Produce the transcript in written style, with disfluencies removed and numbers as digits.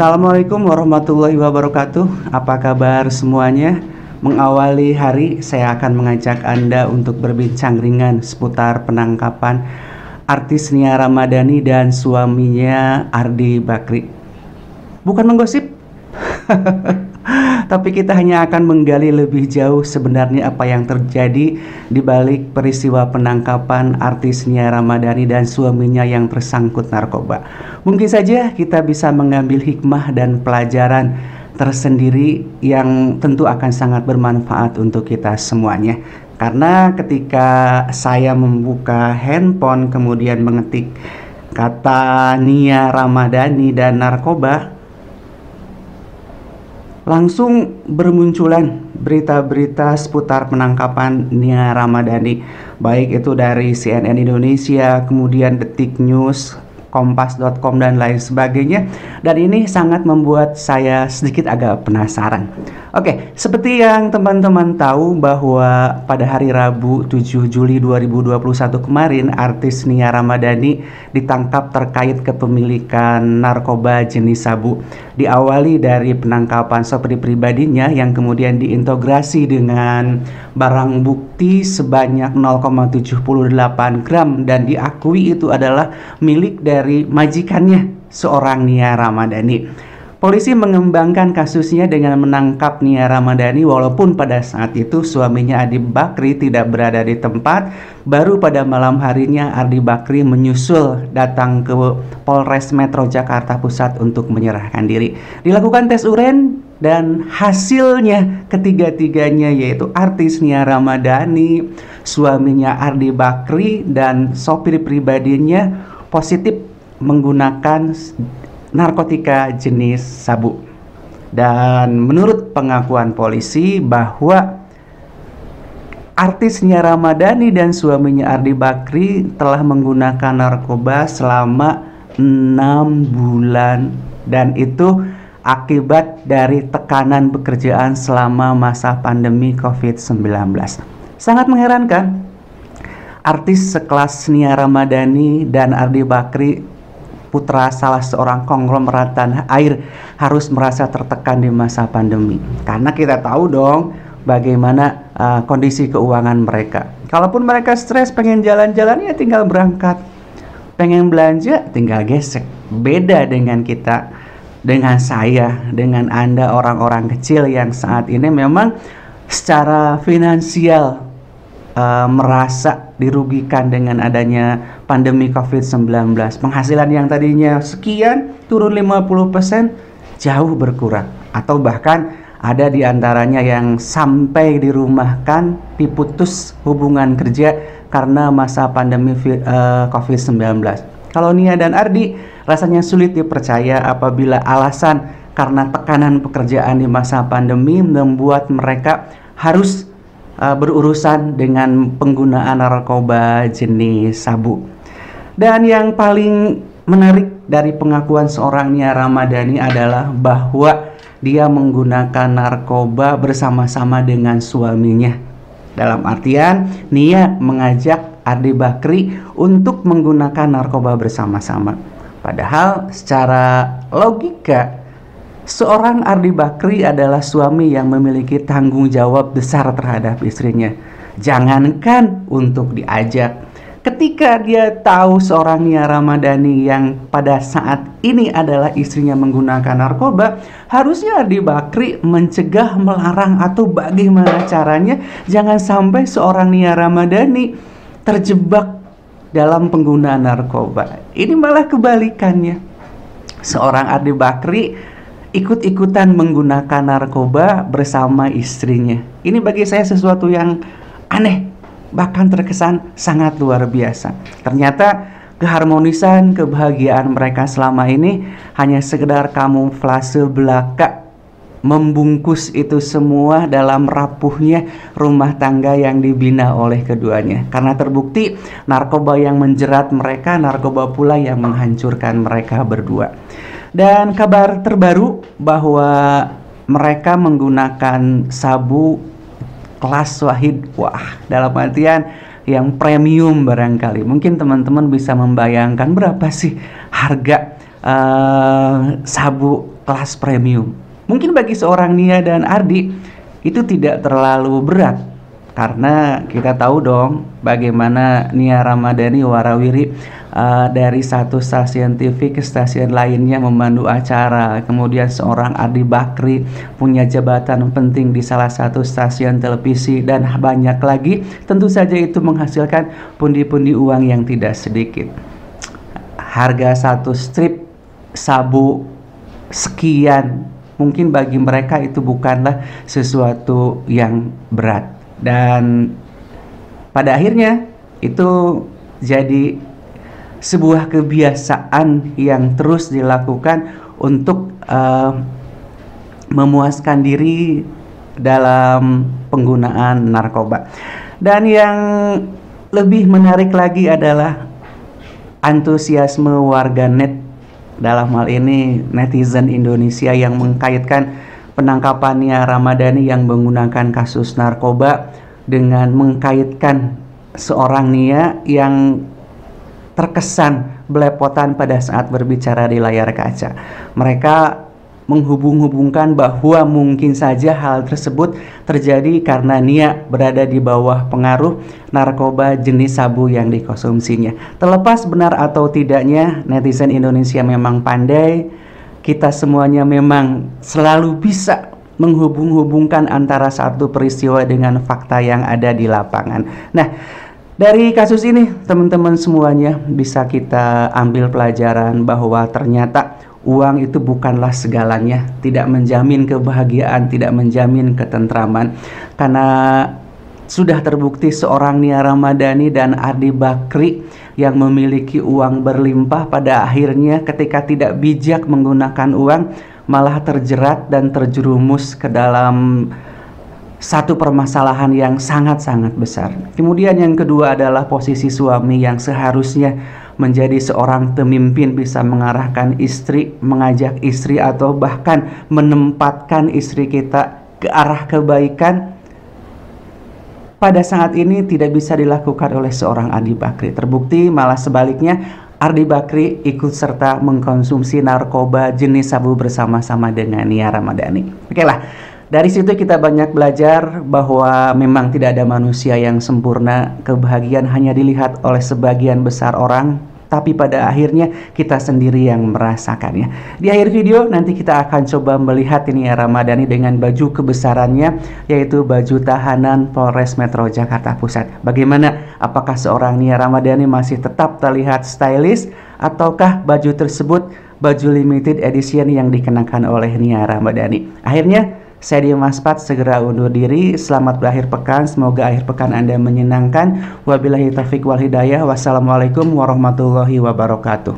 Assalamualaikum warahmatullahi wabarakatuh. Apa kabar semuanya? Mengawali hari, saya akan mengajak Anda untuk berbincang ringan seputar penangkapan artis Nia Ramadhani dan suaminya Ardi Bakri. Bukan menggosip, tapi kita hanya akan menggali lebih jauh sebenarnya apa yang terjadi di balik peristiwa penangkapan artis Nia Ramadhani dan suaminya yang tersangkut narkoba. Mungkin saja kita bisa mengambil hikmah dan pelajaran tersendiri yang tentu akan sangat bermanfaat untuk kita semuanya. Karena ketika saya membuka handphone kemudian mengetik kata Nia Ramadhani dan narkoba, langsung bermunculan berita-berita seputar penangkapan Nia Ramadhani, baik itu dari CNN Indonesia, kemudian Detik News, Kompas.com dan lain sebagainya. Dan ini sangat membuat saya sedikit agak penasaran. Oke, seperti yang teman-teman tahu bahwa pada hari Rabu 7 Juli 2021 kemarin, artis Nia Ramadhani ditangkap terkait kepemilikan narkoba jenis sabu. Diawali dari penangkapan sopir pribadinya yang kemudian diintegrasi dengan barang bukti sebanyak 0,78 gram dan diakui itu adalah milik dari majikannya, seorang Nia Ramadhani. Polisi mengembangkan kasusnya dengan menangkap Nia Ramadhani walaupun pada saat itu suaminya Ardi Bakri tidak berada di tempat. Baru pada malam harinya Ardi Bakri menyusul datang ke Polres Metro Jakarta Pusat untuk menyerahkan diri. Dilakukan tes urin dan hasilnya ketiga-tiganya yaitu artis Nia Ramadhani, suaminya Ardi Bakri dan sopir pribadinya positif menggunakan narkotika jenis sabu. Dan menurut pengakuan polisi bahwa artis Nia Ramadhani dan suaminya Ardi Bakri telah menggunakan narkoba selama 6 bulan dan itu akibat dari tekanan pekerjaan selama masa pandemi COVID-19. Sangat mengherankan, artis sekelas Nia Ramadhani dan Ardi Bakri, putra salah seorang konglomerat tanah air, harus merasa tertekan di masa pandemi. Karena kita tahu dong bagaimana kondisi keuangan mereka. Kalaupun mereka stres pengen jalan-jalan ya tinggal berangkat, pengen belanja tinggal gesek. Beda dengan kita, dengan saya, dengan Anda orang-orang kecil yang saat ini memang secara finansial merasa dirugikan dengan adanya pandemi COVID-19. Penghasilan yang tadinya sekian turun 50%, jauh berkurang. Atau bahkan ada di antaranya yang sampai dirumahkan, diputus hubungan kerja karena masa pandemi COVID-19. Kalau Nia dan Ardi rasanya sulit dipercaya apabila alasan karena tekanan pekerjaan di masa pandemi membuat mereka harus berurusan dengan penggunaan narkoba jenis sabu. Dan yang paling menarik dari pengakuan seorang Nia Ramadhani adalah bahwa dia menggunakan narkoba bersama-sama dengan suaminya. Dalam artian Nia mengajak Ardi Bakri untuk menggunakan narkoba bersama-sama. Padahal secara logika seorang Ardi Bakri adalah suami yang memiliki tanggung jawab besar terhadap istrinya. Jangankan untuk diajak, ketika dia tahu seorang Nia Ramadhani yang pada saat ini adalah istrinya menggunakan narkoba, harusnya Ardi Bakri mencegah, melarang, atau bagaimana caranya jangan sampai seorang Nia Ramadhani terjebak dalam penggunaan narkoba. Ini malah kebalikannya. Seorang Ardi Bakri ikut-ikutan menggunakan narkoba bersama istrinya. Ini bagi saya sesuatu yang aneh, bahkan terkesan sangat luar biasa. Ternyata keharmonisan, kebahagiaan mereka selama ini hanya sekedar kamuflase belaka, membungkus itu semua dalam rapuhnya rumah tangga yang dibina oleh keduanya. Karena terbukti narkoba yang menjerat mereka, narkoba pula yang menghancurkan mereka berdua. Dan kabar terbaru bahwa mereka menggunakan sabu kelas wahid. Wah, dalam artian yang premium barangkali. Mungkin teman-teman bisa membayangkan berapa sih harga sabu kelas premium. Mungkin bagi seorang Nia dan Ardi itu tidak terlalu berat, karena kita tahu dong bagaimana Nia Ramadhani warawiri dari satu stasiun TV ke stasiun lainnya memandu acara. Kemudian seorang Ardi Bakri punya jabatan penting di salah satu stasiun televisi, dan banyak lagi. Tentu saja itu menghasilkan pundi-pundi uang yang tidak sedikit. Harga satu strip sabu sekian, mungkin bagi mereka itu bukanlah sesuatu yang berat. Dan pada akhirnya itu jadi sebuah kebiasaan yang terus dilakukan untuk memuaskan diri dalam penggunaan narkoba. Dan yang lebih menarik lagi adalah antusiasme warganet, dalam hal ini netizen Indonesia, yang mengkaitkan penangkapan Nia Ramadhani yang menggunakan kasus narkoba dengan mengkaitkan seorang Nia yang terkesan belepotan pada saat berbicara di layar kaca. Mereka menghubung-hubungkan bahwa mungkin saja hal tersebut terjadi karena Nia berada di bawah pengaruh narkoba jenis sabu yang dikonsumsinya. Terlepas benar atau tidaknya, netizen Indonesia memang pandai. Kita semuanya memang selalu bisa menghubung-hubungkan antara satu peristiwa dengan fakta yang ada di lapangan. Nah, dari kasus ini teman-teman semuanya bisa kita ambil pelajaran bahwa ternyata uang itu bukanlah segalanya, tidak menjamin kebahagiaan, tidak menjamin ketentraman. Karena sudah terbukti seorang Nia Ramadhani dan Ardi Bakri yang memiliki uang berlimpah pada akhirnya ketika tidak bijak menggunakan uang malah terjerat dan terjerumus ke dalam satu permasalahan yang sangat-sangat besar. Kemudian yang kedua adalah posisi suami yang seharusnya menjadi seorang pemimpin, bisa mengarahkan istri, mengajak istri, atau bahkan menempatkan istri kita ke arah kebaikan. Pada saat ini tidak bisa dilakukan oleh seorang Ardi Bakri. Terbukti malah sebaliknya, Ardi Bakri ikut serta mengkonsumsi narkoba jenis sabu bersama-sama dengan Nia Ramadhani. Oke lah, dari situ kita banyak belajar bahwa memang tidak ada manusia yang sempurna. Kebahagiaan hanya dilihat oleh sebagian besar orang, tapi pada akhirnya kita sendiri yang merasakannya. Di akhir video nanti kita akan coba melihat Nia Ramadhani dengan baju kebesarannya, yaitu baju tahanan Polres Metro Jakarta Pusat. Bagaimana? Apakah seorang Nia Ramadhani masih tetap terlihat stylish, ataukah baju tersebut baju limited edition yang dikenakan oleh Nia Ramadhani? Akhirnya saya Dimas Pat segera undur diri. Selamat berakhir pekan. Semoga akhir pekan Anda menyenangkan. Wabillahi taufiq wal hidayah. Wassalamualaikum warahmatullahi wabarakatuh.